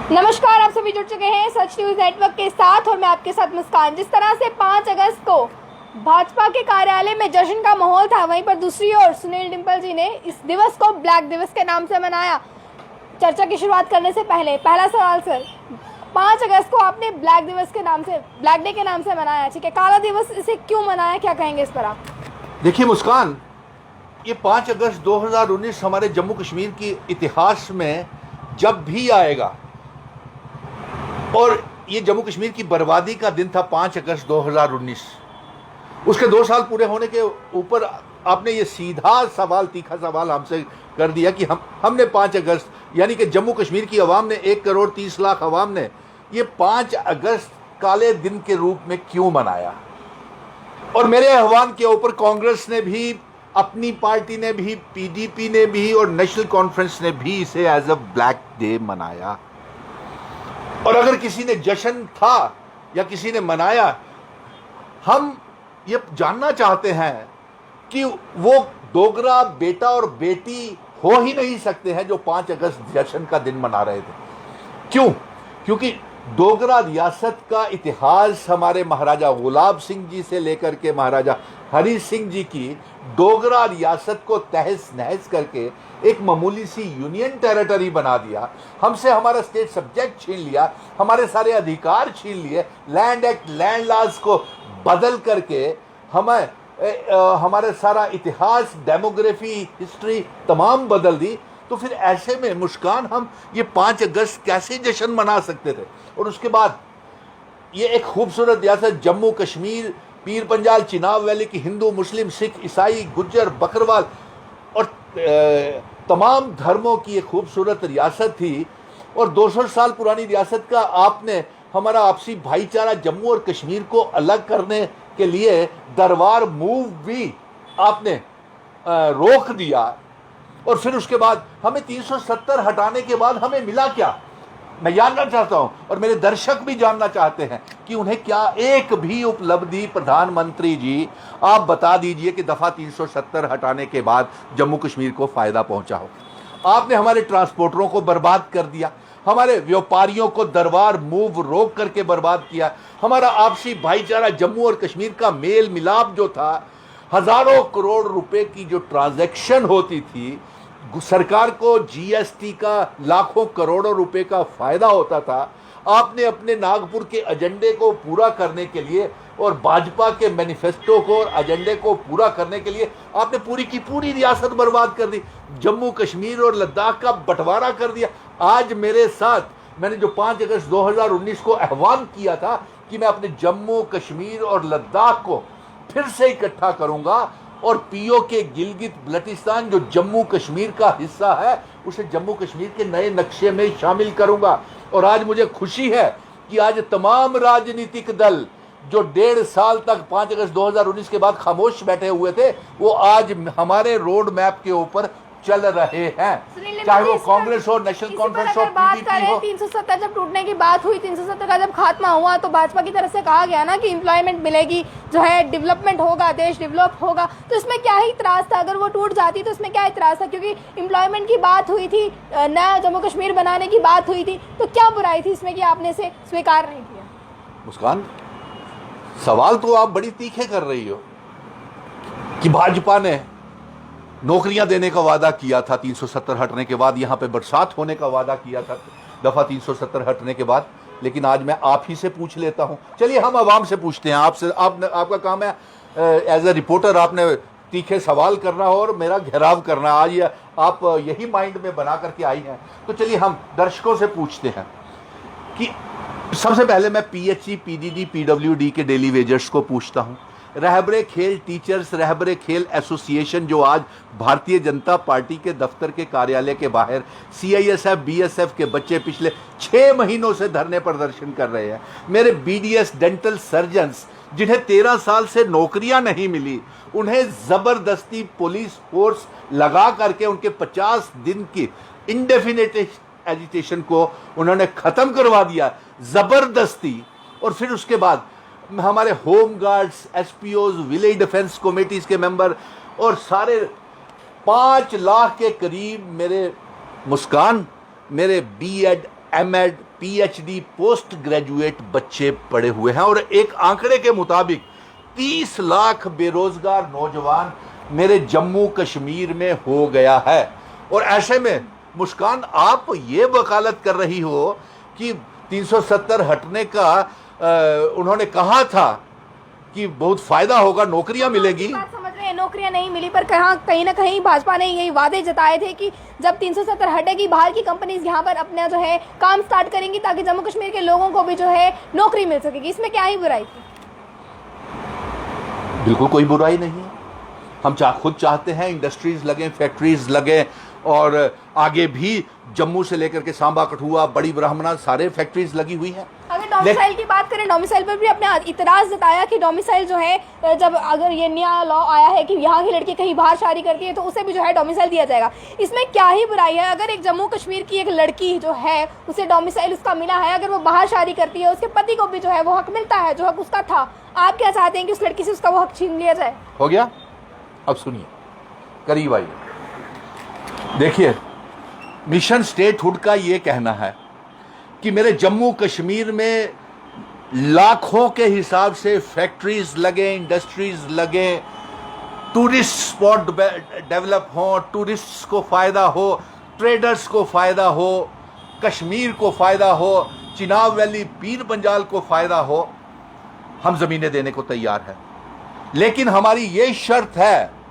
नमस्कार, आप सभी जुड़ चुके हैं सच न्यूज नेटवर्क के साथ और मैं आपके साथ मुस्कान। जिस तरह से 5 अगस्त को भाजपा के कार्यालय में जश्न का माहौल था, वहीं पर दूसरी ओर सुनील डिम्पल जी ने इस दिवस को ब्लैक दिवस के नाम से मनाया। चर्चा की शुरुआत करने से पहले पहला सवाल सर, 5 अगस्त को आपने ब्लैक दिवस के नाम से, ब्लैक डे के नाम से मनाया, ठीक है, काला दिवस इसे क्यों मनाया, क्या कहेंगे इस पर आप? देखिए मुस्कान, ये 5 अगस्त 2019 हमारे जम्मू कश्मीर की इतिहास में जब भी आएगा, और ये जम्मू कश्मीर की बर्बादी का दिन था 5 अगस्त 2019। उसके 2 साल पूरे होने के ऊपर आपने ये सीधा सवाल, तीखा सवाल हमसे कर दिया कि हमने 5 अगस्त यानी कि जम्मू कश्मीर की आवाम ने, 1 करोड़ 30 लाख आवाम ने ये 5 अगस्त काले दिन के रूप में क्यों मनाया। और मेरे आह्वान के ऊपर कांग्रेस ने भी, अपनी पार्टी ने भी, पीडीपी ने भी और नेशनल कॉन्फ्रेंस ने भी इसे एज अ ब्लैक डे मनाया। और अगर किसी ने जश्न था या किसी ने मनाया, हम ये जानना चाहते हैं कि वो डोगरा बेटा और बेटी हो ही नहीं सकते हैं जो 5 अगस्त जश्न का दिन मना रहे थे। क्यों? क्योंकि डोगरा रियासत का इतिहास हमारे महाराजा गुलाब सिंह जी से लेकर के महाराजा हरी सिंह जी की डोगरा रियासत को तहस नहस करके एक मामूली सी यूनियन टेरिटरी बना दिया, हमसे हमारा स्टेट सब्जेक्ट छीन लिया, हमारे सारे अधिकार छीन लिए, लैंड एक्ट, लैंड लॉज को बदल करके हमें हमारे सारा इतिहास, डेमोग्राफी, हिस्ट्री तमाम बदल दी। तो फिर ऐसे में मुस्कान, हम ये 5 अगस्त कैसे जश्न मना सकते थे? और उसके बाद ये एक खूबसूरत रियासत जम्मू कश्मीर, पीर पंजाल, चिनाब वैली की हिंदू, मुस्लिम, सिख, ईसाई, गुज्जर, बकरवाल और तमाम धर्मों की एक खूबसूरत रियासत थी। और 200 साल पुरानी रियासत का आपने हमारा आपसी भाईचारा जम्मू और कश्मीर को अलग करने के लिए दरबार मूव भी आपने रोक दिया। और फिर उसके बाद हमें 370 हटाने के बाद हमें मिला क्या? मैं जानना चाहता हूं, और मेरे दर्शक भी जानना चाहते हैं कि उन्हें क्या एक भी उपलब्धि, प्रधानमंत्री जी आप बता दीजिए कि दफा 370 हटाने के बाद जम्मू कश्मीर को फायदा पहुंचा हो। आपने हमारे ट्रांसपोर्टरों को बर्बाद कर दिया, हमारे व्यापारियों को दरबार मूव रोक करके बर्बाद किया, हमारा आपसी भाईचारा जम्मू और कश्मीर का मेल मिलाप जो था, हजारों करोड़ रुपए की जो ट्रांजैक्शन होती थी, सरकार को जीएसटी का लाखों करोड़ों रुपए का फायदा होता था, आपने अपने नागपुर के एजेंडे को पूरा करने के लिए और भाजपा के मैनिफेस्टो को और एजेंडे को पूरा करने के लिए आपने पूरी की पूरी रियासत बर्बाद कर दी, जम्मू कश्मीर और लद्दाख का बंटवारा कर दिया। आज मेरे साथ मैंने जो 5 अगस्त 2019 को आह्वान किया था कि मैं अपने जम्मू कश्मीर और लद्दाख को फिर से इकट्ठा करूंगा और पीओ के गिलगित बल्टिस्तान जो जम्मू कश्मीर का हिस्सा है उसे जम्मू कश्मीर के नए नक्शे में शामिल करूंगा। और आज मुझे खुशी है कि आज तमाम राजनीतिक दल जो 1.5 साल तक 5 अगस्त 2019 के बाद खामोश बैठे हुए थे, वो आज हमारे रोड मैप के ऊपर चल रहे हैं, चाहे वो कांग्रेस हो, नेशनल कॉन्फ्रेंस हो, पीडीपी हो। 370 जब टूटने की बात हुई, 370 का जब खात्मा हुआ, तो भाजपा की तरफ से कहा गया ना कि एम्प्लॉयमेंट मिलेगी, जो है डेवलपमेंट होगा, देश डेवलप होगा। तो इसमें क्या ही इतराज था? अगर वो टूट जाती तो इसमें क्या इतराज था? क्योंकि एम्प्लॉयमेंट की बात हुई थी, नया जम्मू कश्मीर बनाने की बात हुई थी, तो क्या बुराई थी इसमें कि आपने इसे स्वीकार नहीं किया? मुस्कान, सवाल तो आप बड़ी तीखे कर रही हो कि भाजपा ने नौकरियां देने का वादा किया था 370 हटने के बाद, यहां पे बरसात होने का वादा किया था दफा 370 हटने के बाद। लेकिन आज मैं आप ही से पूछ लेता हूं, चलिए हम आवाम से पूछते हैं, आपसे। आपका काम है एज ए रिपोर्टर, आपने तीखे सवाल करना और मेरा घेराव करना। आज आप यही माइंड में बना करके आई हैं, तो चलिए हम दर्शकों से पूछते हैं कि सबसे पहले मैं पीएचई, पीडीडी, पीडब्ल्यूडी के डेली वेजर्स को पूछता हूं। रहबरे खेल टीचर्स, रहबरे खेल एसोसिएशन जो आज भारतीय जनता पार्टी के दफ्तर के कार्यालय के बाहर सीआईएसएफ, बीएसएफ के बच्चे पिछले 6 महीनों से धरने प्रदर्शन कर रहे हैं। मेरे बीडीएस डेंटल सर्जन्स जिन्हें 13 साल से नौकरियां नहीं मिली, उन्हें जबरदस्ती पुलिस फोर्स लगा करके उनके 50 दिन की इंडेफिनिट एजिटेशन को उन्होंने खत्म करवा दिया जबरदस्ती। और फिर उसके बाद हमारे home guards, SPOs, village defence committees के मेंबर और सारे 5 लाख के करीब मेरे मुस्कान, मेरे BEd, MEd, PhD post graduate बच्चे पढ़े हुए हैं और एक आंकड़े के मुताबिक 30 लाख बेरोजगार नौजवान मेरे जम्मू कश्मीर में हो गया है। और ऐसे में मुस्कान, आप ये वकालत कर रही हो कि 370 हटने का उन्होंने कहा था कि बहुत फायदा होगा, नौकरियां मिलेगी। बात समझ रहे हैं, नौकरियां नहीं मिली, पर कहीं ना कहीं भाजपा ने यही वादे जताए थे कि जब 370 हटेगी, बाहर की कंपनीज यहाँ पर अपना जो है काम स्टार्ट करेंगी ताकि जम्मू कश्मीर के लोगों को भी जो है नौकरी मिल सकेगी। इसमें क्या ही बुराई थी? बिल्कुल कोई बुराई नहीं है। हम खुद चाहते हैं इंडस्ट्रीज लगे, फैक्ट्रीज लगे, और आगे भी जम्मू से लेकर के सांबा, कठुआ, बड़ी ब्राह्मणा सारे फैक्ट्रीज लगी हुई है। अगर डोमिसाइल की बात करें, डोमिसाइल पर भी अपने इतराज जताया कि डोमिसाइल जो है, जब अगर ये नया लॉ आया है कि यहाँ की लड़की कहीं बाहर शादी करती है तो उसे भी जो है डोमिसाइल दिया जाएगा। इसमें क्या ही बुराई है? अगर एक जम्मू कश्मीर की एक लड़की जो है उसे डोमिसाइल उसका मिला है, अगर वो बाहर शादी करती है उसके पति को भी जो है वो हक मिलता है जो हक उसका था। आप क्या चाहते हैं कि उस लड़की से उसका वो हक छीन लिया जाए? हो गया। अब सुनिए, करीब आइए। देखिए, मिशन स्टेटहुड का ये कहना है कि मेरे जम्मू कश्मीर में लाखों के हिसाब से फैक्ट्रीज लगे, इंडस्ट्रीज लगे, टूरिस्ट स्पॉट डेवलप हो, टूरिस्ट्स को फायदा हो, ट्रेडर्स को फायदा हो, कश्मीर को फायदा हो, चिनाब वैली, पीर पंजाल को फायदा हो। हम जमीनें देने को तैयार हैं, लेकिन हमारी ये शर्त है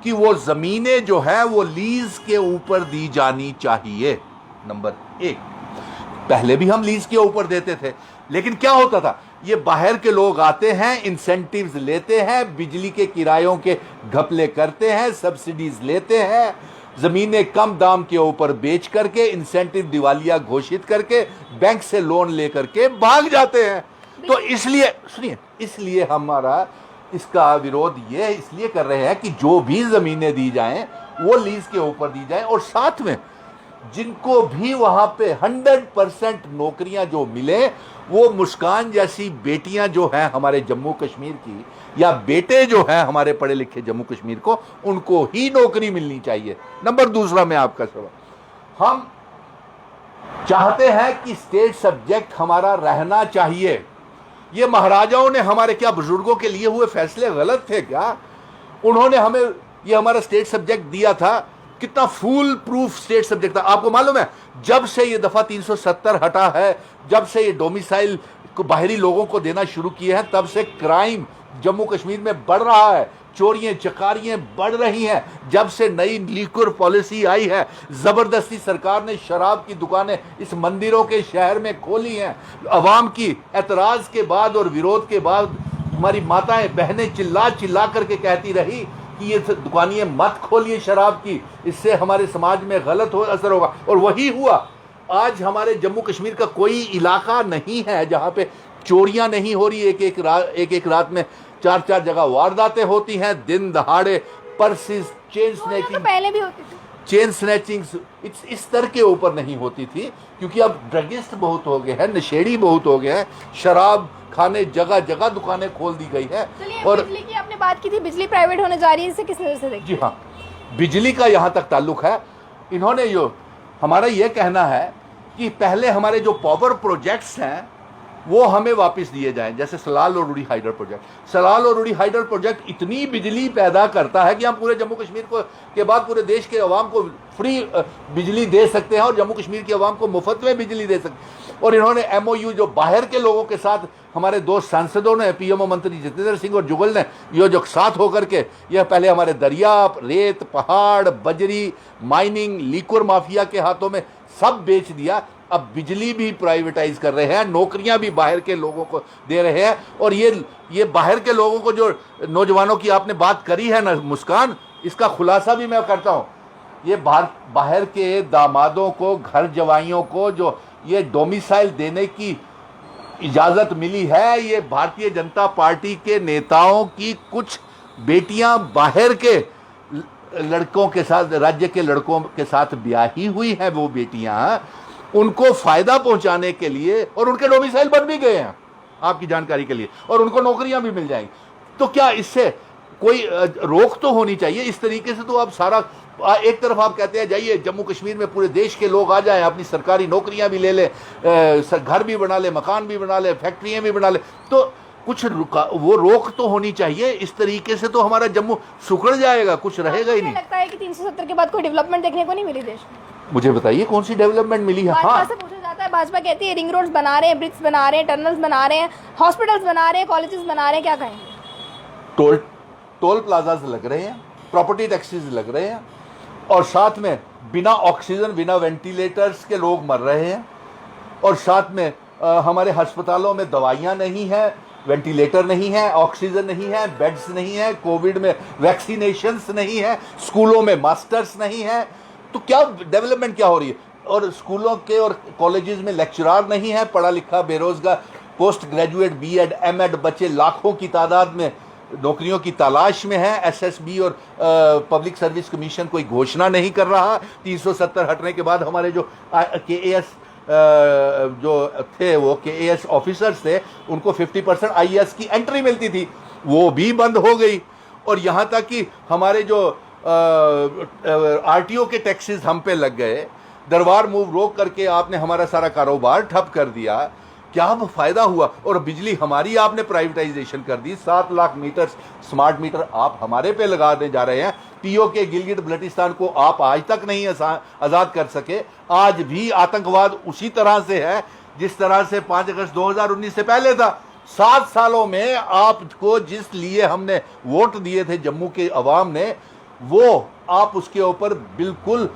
कि वो जमीनें जो है वो लीज के ऊपर दी जानी चाहिए। नंबर एक, पहले भी हम लीज के ऊपर देते थे, लेकिन क्या होता था, ये बाहर के लोग आते हैं, इंसेंटिव्स लेते हैं, बिजली के किरायों के घपले करते हैं, सब्सिडीज लेते हैं, जमीनें कम दाम के ऊपर बेच करके, इंसेंटिव दिवालिया घोषित करके, बैंक से लोन लेकर के भाग जाते हैं। तो इसलिए सुनिए, इसलिए हमारा इसका विरोध ये इसलिए कर रहे हैं कि जो भी जमीनें दी जाएं वो लीज के ऊपर दी जाएं, और साथ में जिनको भी वहां पे 100% नौकरियां जो मिले, वो मुस्कान जैसी बेटियां जो हैं हमारे जम्मू कश्मीर की, या बेटे जो हैं हमारे पढ़े लिखे जम्मू कश्मीर को, उनको ही नौकरी मिलनी चाहिए। नंबर दूसरा, मैं आपका सवाल, हम चाहते हैं कि स्टेट सब्जेक्ट हमारा रहना चाहिए। ये महाराजाओं ने हमारे क्या बुजुर्गों के लिए हुए फैसले गलत थे क्या? उन्होंने हमें ये हमारा स्टेट सब्जेक्ट दिया था, कितना फूल प्रूफ स्टेट सब्जेक्ट था। आपको मालूम है, जब से ये दफा 370 हटा है, जब से ये डोमिसाइल को बाहरी लोगों को देना शुरू किए हैं, तब से क्राइम जम्मू कश्मीर में बढ़ रहा है, चोरियां चकारियां बढ़ रही हैं। जब से नई लिक्वर पॉलिसी आई है, जबरदस्ती सरकार ने शराब की दुकानें इस मंदिरों के शहर में खोली हैं। अवाम की एतराज के बाद और विरोध के बाद हमारी माताएं बहनें चिल्ला चिल्ला करके कहती रही कि ये दुकानें मत खोलिए शराब की, इससे हमारे समाज में गलत असर होगा, और वही हुआ। आज हमारे जम्मू कश्मीर का कोई इलाका नहीं है जहां पे चोरियां नहीं हो रही। एक एक रात में 4 जगह वारदातें होती हैं, दिन दहाड़े, पर्सिस, चेन स्नैचिंग, तो पहले भी होती थी, चेन स्नैचिंग इस स्तर के ऊपर नहीं होती थी, क्योंकि अब ड्रगिस्ट बहुत हो गए हैं, नशेड़ी बहुत हो गए हैं, शराब खाने जगह जगह दुकानें खोल दी गई है। और बिजली की आपने बात की थी, बिजली प्राइवेट होने जा रही है, इसे किस नजर से देखते? जी हाँ, बिजली का यहाँ तक ताल्लुक है। इन्होंने जो हमारा ये कहना है कि पहले हमारे जो पावर प्रोजेक्ट्स हैं वो हमें वापस दिए जाएं, जैसे सलाल और रूड़ी हाइडर प्रोजेक्ट। सलाल और रूड़ी हाइडर प्रोजेक्ट इतनी बिजली पैदा करता है कि हम पूरे जम्मू कश्मीर को के बाद पूरे देश के अवाम को फ्री बिजली दे सकते हैं, और जम्मू कश्मीर के अवाम को मुफ्त में बिजली दे सकते हैं। और इन्होंने MOU जो बाहर के लोगों के साथ, हमारे दो सांसदों ने, PMO मंत्री जितेंद्र सिंह और जुगल ने, ये जो साथ होकर के यह पहले हमारे दरिया, रेत, पहाड़, बजरी, माइनिंग, लिक्वर माफिया के हाथों में सब बेच दिया। अब बिजली भी प्राइवेटाइज कर रहे हैं, नौकरियां भी बाहर के लोगों को दे रहे हैं। और ये बाहर के लोगों को, जो नौजवानों की आपने बात करी है ना मुस्कान, इसका खुलासा भी मैं करता हूं। ये बाहर के दामादों को, घर जवाइयों को जो ये डोमिसाइल देने की इजाजत मिली है, ये भारतीय जनता पार्टी के नेताओं की कुछ बेटियां बाहर के लड़कों के साथ, राज्य के लड़कों के साथ ब्याही हुई हैं। वो बेटियां उनको फायदा पहुंचाने के लिए, और उनके डोमिसाइल बन भी गए हैं आपकी जानकारी के लिए, और उनको नौकरियां भी मिल जाएंगी। तो क्या इससे कोई रोक तो होनी चाहिए? इस तरीके से तो आप सारा एक तरफ आप कहते हैं जाइए जम्मू कश्मीर में पूरे देश के लोग आ जाएं, अपनी सरकारी नौकरियां भी ले लें, घर भी बना ले, मकान भी बना ले, फैक्ट्रियां भी बना ले, तो कुछ वो रोक तो होनी चाहिए। इस तरीके से तो हमारा जम्मू सुखड़ जाएगा, कुछ रहेगा ही नहीं। लगता है कि 370 के बाद कोई डेवलपमेंट देखने को नहीं मिली देश में? मुझे बताइए कौन सी डेवलपमेंट मिली है? भाजपा से पूछा जाता है, भाजपा कहती है रिंग रोड्स बना रहे हैं, ब्रिज बना रहे हैं, टनल्स बना रहे हैं, हॉस्पिटल्स बना रहे हैं, कॉलेजेस बना रहे हैं, क्या कहेंगे? टोल प्लाजाज लग रहे हैं, प्रॉपर्टी टैक्सेस लग रहे हैं, और साथ में बिना ऑक्सीजन, बिना वेंटिलेटर्स के लोग मर रहे हैं, और साथ में हमारे अस्पतालों में दवाइयाँ नहीं हैं, वेंटिलेटर नहीं है, ऑक्सीजन नहीं है, बेड्स नहीं है, कोविड में वैक्सीनेशंस नहीं है, स्कूलों में मास्टर्स नहीं है, तो क्या डेवलपमेंट क्या हो रही है? और स्कूलों के और कॉलेजेस में लेक्चरार नहीं है, पढ़ा लिखा बेरोजगार पोस्ट ग्रेजुएट बीएड एमएड बच्चे लाखों की तादाद में नौकरियों की तलाश में है। एसएसबी और पब्लिक सर्विस कमीशन कोई घोषणा नहीं कर रहा। 370 हटने के बाद हमारे जो केएएस जो थे, वो केएएस ऑफिसर्स थे, उनको 50% आईएएस की एंट्री मिलती थी, वो भी बंद हो गई। और यहाँ तक कि हमारे जो आरटीओ के टैक्सेस हम पे लग गए, दरबार मूव रोक करके आपने हमारा सारा कारोबार ठप कर दिया, क्या फायदा हुआ? और बिजली हमारी आपने प्राइवेटाइजेशन कर दी। 7 लाख मीटर स्मार्ट मीटर आप हमारे पे लगा दे जा रहे हैं। पीओ के गिलगिट बल्टिस्तान को आप आज तक नहीं आज़ाद कर सके। आज भी आतंकवाद उसी तरह से है जिस तरह से 5 अगस्त 2019 से पहले था। 7 सालों में आपको जिस लिए हमने वोट दिए थे जम्मू के अवाम ने, वो आप उसके ऊपर बिल्कुल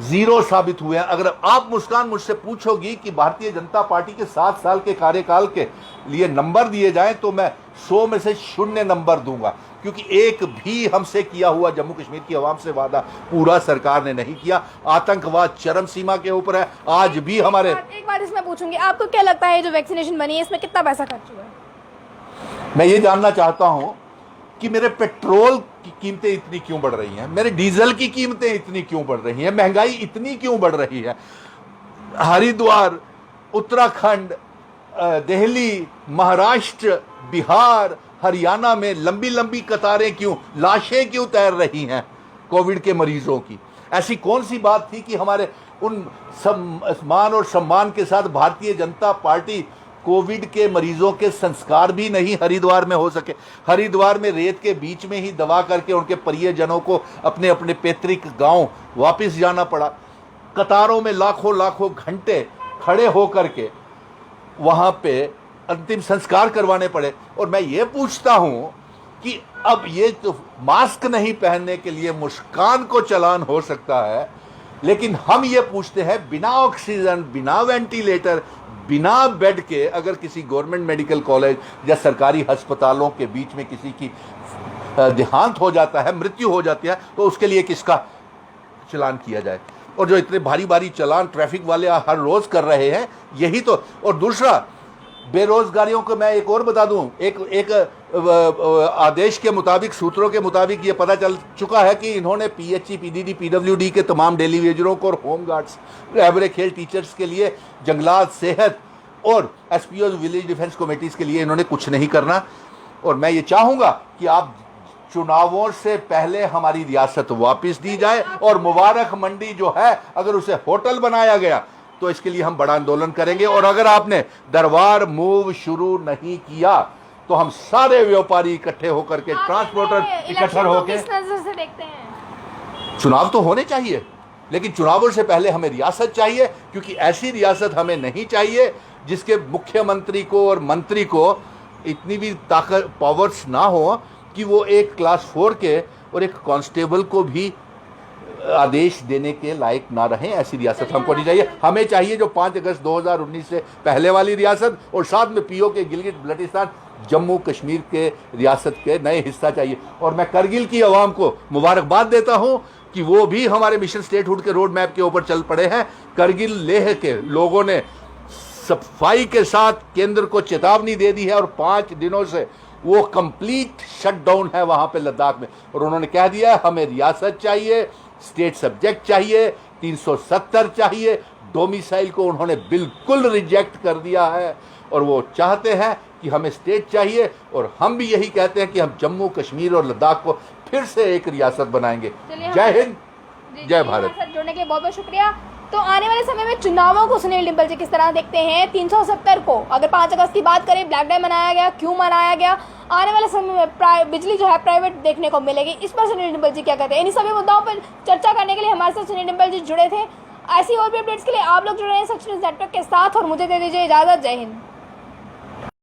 जीरो साबित हुए हैं। अगर आप मुस्कान मुझसे पूछोगी कि भारतीय जनता पार्टी के 7 साल के कार्यकाल के लिए नंबर दिए जाएं, तो मैं 100 में से 0 नंबर दूंगा, क्योंकि एक भी हमसे किया हुआ जम्मू कश्मीर की आवाम से वादा पूरा सरकार ने नहीं किया। आतंकवाद चरम सीमा के ऊपर है। आज भी हमारे एक बात इसमें पूछूंगी, आपको क्या लगता है जो वैक्सीनेशन बनी है इसमें कितना पैसा खर्च हुआ है? मैं ये जानना चाहता हूं कि मेरे पेट्रोल की कीमतें इतनी क्यों बढ़ रही हैं, मेरे डीजल की कीमतें इतनी क्यों बढ़ रही हैं, महंगाई इतनी क्यों बढ़ रही है। हरिद्वार, उत्तराखंड, दिल्ली, महाराष्ट्र, बिहार, हरियाणा में लंबी लंबी कतारें क्यों, लाशें क्यों तैर रही हैं कोविड के मरीजों की? ऐसी कौन सी बात थी कि हमारे उन मान और सम्मान के साथ भारतीय जनता पार्टी कोविड के मरीजों के संस्कार भी नहीं हरिद्वार में हो सके? हरिद्वार में रेत के बीच में ही दबा करके उनके परिजनों को अपने अपने पैतृक गांव वापस जाना पड़ा। कतारों में लाखों लाखों घंटे खड़े होकर के वहां पे अंतिम संस्कार करवाने पड़े। और मैं ये पूछता हूं कि अब ये तो मास्क नहीं पहनने के लिए मुस्कान को चालान हो सकता है, लेकिन हम ये पूछते हैं बिना ऑक्सीजन, बिना वेंटिलेटर, बिना बेड के अगर किसी गवर्नमेंट मेडिकल कॉलेज या सरकारी अस्पतालों के बीच में किसी की देहांत हो जाता है, मृत्यु हो जाती है, तो उसके लिए किसका चालान किया जाए? और जो इतने भारी भारी चालान ट्रैफिक वाले हर रोज कर रहे हैं, यही तो। और दूसरा, बेरोजगारियों को मैं एक और बता दूं, एक आदेश के मुताबिक, सूत्रों के मुताबिक ये पता चल चुका है कि इन्होंने पीएचई, पीडीडी, पीडब्ल्यूडी के तमाम डेली वेजरों को और होमगार्ड्स, रहबरे खेल टीचर्स के लिए, जंगलात, सेहत और एसपीओ विलेज डिफेंस कमेटीज के लिए इन्होंने कुछ नहीं करना। और मैं ये चाहूंगा कि आप चुनावों से पहले हमारी रियासत वापस दी जाए, और मुबारक मंडी जो है अगर उसे होटल बनाया गया तो इसके लिए हम बड़ा आंदोलन करेंगे। और अगर आपने दरबार मूव शुरू नहीं किया तो हम सारे व्यापारी इकट्ठे होकर के, ट्रांसपोर्टर इकट्ठे होकर, किस नजर से देखते हैं? चुनाव तो होने चाहिए, लेकिन चुनावों से पहले हमें रियासत चाहिए, क्योंकि ऐसी रियासत हमें नहीं चाहिए जिसके मुख्यमंत्री को और मंत्री को इतनी भी ताकत, पावर्स ना हो कि वो एक क्लास 4 के और एक कांस्टेबल को भी आदेश देने के लायक ना रहें। ऐसी रियासत हमको नहीं चाहिए। हमें चाहिए जो 5 अगस्त 2019 से पहले वाली रियासत, और साथ में पीओ के गिलगिट बल्टिस्तान, जम्मू कश्मीर के रियासत के नए हिस्सा चाहिए। और मैं करगिल की आवाम को मुबारकबाद देता हूं कि वो भी हमारे मिशन स्टेटहुड के रोड मैप के ऊपर चल पड़े हैं। करगिल लेह के लोगों ने सफाई के साथ केंद्र को चेतावनी दे दी है, और 5 दिनों से वो कंप्लीट शटडाउन है वहां पे लद्दाख में। और उन्होंने कह दिया हमें रियासत चाहिए, स्टेट सब्जेक्ट चाहिए, 370 चाहिए। डोमिसाइल को उन्होंने बिल्कुल रिजेक्ट कर दिया है, और वो चाहते हैं कि हमें स्टेट चाहिए। और हम भी यही कहते हैं कि हम जम्मू कश्मीर और लद्दाख को फिर से एक रियासत बनाएंगे। जय हिंद, जय भारत। हमारे साथ जुड़ने के लिए बहुत बहुत शुक्रिया। तो आने वाले समय में चुनावों को सुनील डिम्पल जी किस तरह देखते हैं? 370 को अगर 5 अगस्त की बात करें, ब्लैक डे मनाया गया, क्यों मनाया गया, आने वाले समय में बिजली जो है प्राइवेट देखने को मिलेगी, इस पर सुनील डिम्पल जी क्या कहते हैं? इन सभी मुद्दाओं पर चर्चा करने के लिए हमारे साथ सुनील डिम्पल जी जुड़े थे। ऐसी और भी अपडेट्स के लिए आप लोग जुड़े हैं सच न्यूज़ नेटवर्क के साथ और मुझे दे दीजिए इजाजत। जय हिंद।